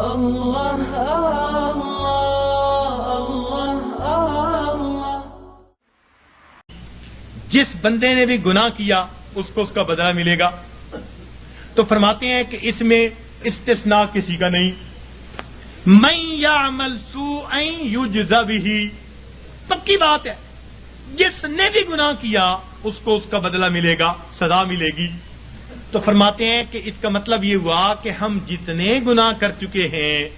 اللہ اللہ اللہ اللہ۔ جس بندے نے بھی گناہ کیا اس کو اس کا بدلہ ملے گا۔ تو فرماتے ہیں کہ اس میں استثناء کسی کا نہیں۔ من یعمل سوءا یجز بہ، پکی بات ہے، جس نے بھی گناہ کیا اس کو اس کا بدلہ ملے گا، سزا ملے گی۔ تو فرماتے ہیں کہ اس کا مطلب یہ ہوا کہ ہم جتنے گناہ کر چکے ہیں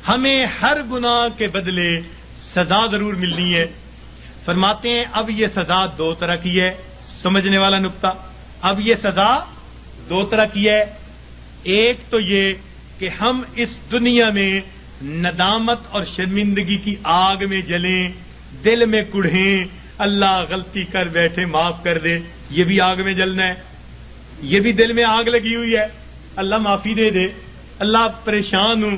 ہمیں ہر گناہ کے بدلے سزا ضرور ملنی ہے۔ فرماتے ہیں اب یہ سزا دو طرح کی ہے، سمجھنے والا نقطہ، اب یہ سزا دو طرح کی ہے۔ ایک تو یہ کہ ہم اس دنیا میں ندامت اور شرمندگی کی آگ میں جلیں، دل میں کڑھیں، اللہ غلطی کر بیٹھے معاف کر دے، یہ بھی آگ میں جلنا ہے، یہ بھی دل میں آگ لگی ہوئی ہے، اللہ معافی دے دے، اللہ پریشان ہوں،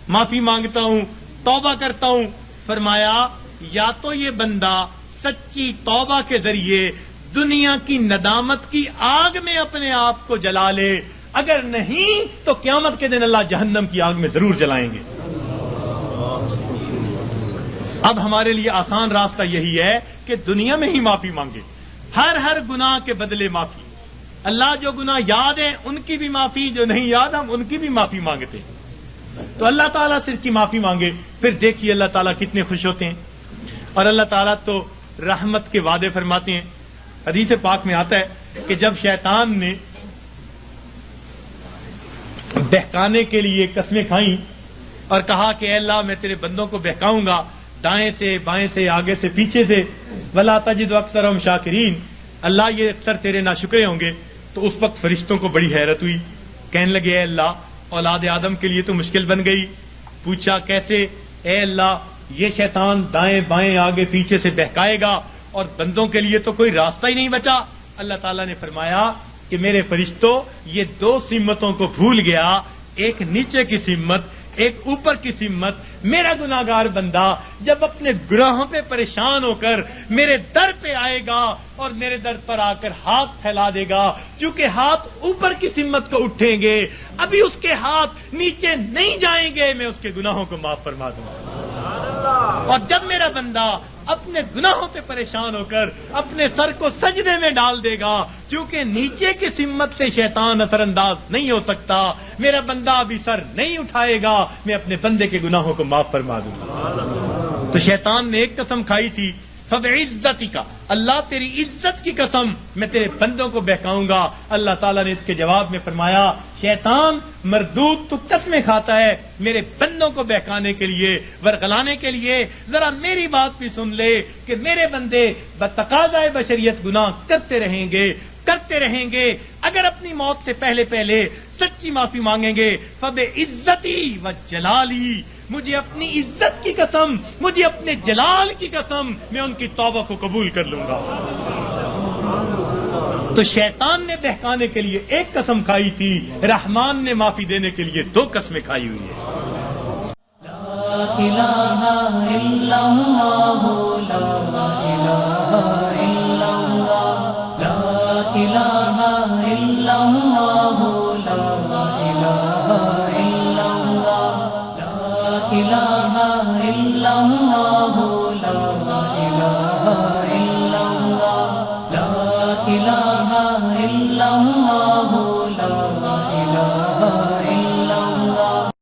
معافی مانگتا ہوں، توبہ کرتا ہوں۔ فرمایا یا تو یہ بندہ سچی توبہ کے ذریعے دنیا کی ندامت کی آگ میں اپنے آپ کو جلا لے، اگر نہیں تو قیامت کے دن اللہ جہنم کی آگ میں ضرور جلائیں گے۔ اب ہمارے لیے آسان راستہ یہی ہے کہ دنیا میں ہی معافی مانگے، ہر گناہ کے بدلے معافی۔ اللہ جو گناہ یاد ہیں ان کی بھی معافی، جو نہیں یاد ہم ان کی بھی معافی مانگتے ہیں۔ تو اللہ تعالیٰ سے اس کی معافی مانگے، پھر دیکھیے اللہ تعالیٰ کتنے خوش ہوتے ہیں۔ اور اللہ تعالیٰ تو رحمت کے وعدے فرماتے ہیں۔ حدیث پاک میں آتا ہے کہ جب شیطان نے بہکانے کے لیے قسمیں کھائیں اور کہا کہ اے اللہ میں تیرے بندوں کو بہکاؤں گا، دائیں سے بائیں سے آگے سے پیچھے سے، ولا تجد اکثرهم شاکرین، اللہ یہ اکثر تیرے ناشکرے ہوں گے۔ تو اس وقت فرشتوں کو بڑی حیرت ہوئی، کہنے لگے اے اللہ اولاد آدم کے لیے تو مشکل بن گئی۔ پوچھا کیسے؟ اے اللہ یہ شیطان دائیں بائیں آگے پیچھے سے بہکائے گا اور بندوں کے لیے تو کوئی راستہ ہی نہیں بچا۔ اللہ تعالیٰ نے فرمایا کہ میرے فرشتوں یہ دو سمتوں کو بھول گیا، ایک نیچے کی سمت، ایک اوپر کی سمت۔ میرا گناہگار بندہ جب اپنے گناہوں پہ پریشان ہو کر میرے در پہ آئے گا اور میرے در پر آ کر ہاتھ پھیلا دے گا، چونکہ ہاتھ اوپر کی سمت کو اٹھیں گے، ابھی اس کے ہاتھ نیچے نہیں جائیں گے، میں اس کے گناہوں کو معاف فرما دوں گا۔ اور جب میرا بندہ اپنے گناہوں سے پریشان ہو کر اپنے سر کو سجدے میں ڈال دے گا، کیونکہ نیچے کی سمت سے شیطان اثر انداز نہیں ہو سکتا، میرا بندہ ابھی سر نہیں اٹھائے گا، میں اپنے بندے کے گناہوں کو معاف فرما دوں گا۔ تو شیطان نے ایک قسم کھائی تھی، فبعزتک، اللہ تیری عزت کی قسم میں تیرے بندوں کو بہکاؤں گا۔ اللہ تعالیٰ نے اس کے جواب میں فرمایا شیطان مردود تو قسمیں کھاتا ہے میرے بندوں کو بہکانے کے لیے، ورغلانے کے لیے، ذرا میری بات بھی سن لے کہ میرے بندے بتقاضائے بشریت گناہ کرتے رہیں گے، اگر اپنی موت سے پہلے سچی معافی مانگیں گے، فبعزتی و جلالی، مجھے اپنی عزت کی قسم، مجھے اپنے جلال کی قسم، میں ان کی توبہ کو قبول کر لوں گا۔ تو شیطان نے بہکانے کے لیے ایک قسم کھائی تھی، رحمان نے معافی دینے کے لیے دو قسمیں کھائی ہوئی ہیں۔ لا الہ الا اللہ، لا الہ الا اللہ، لا الہ الا اللہ، لا الہ الا اللہ، لا الہ الا اللہ، لا الہ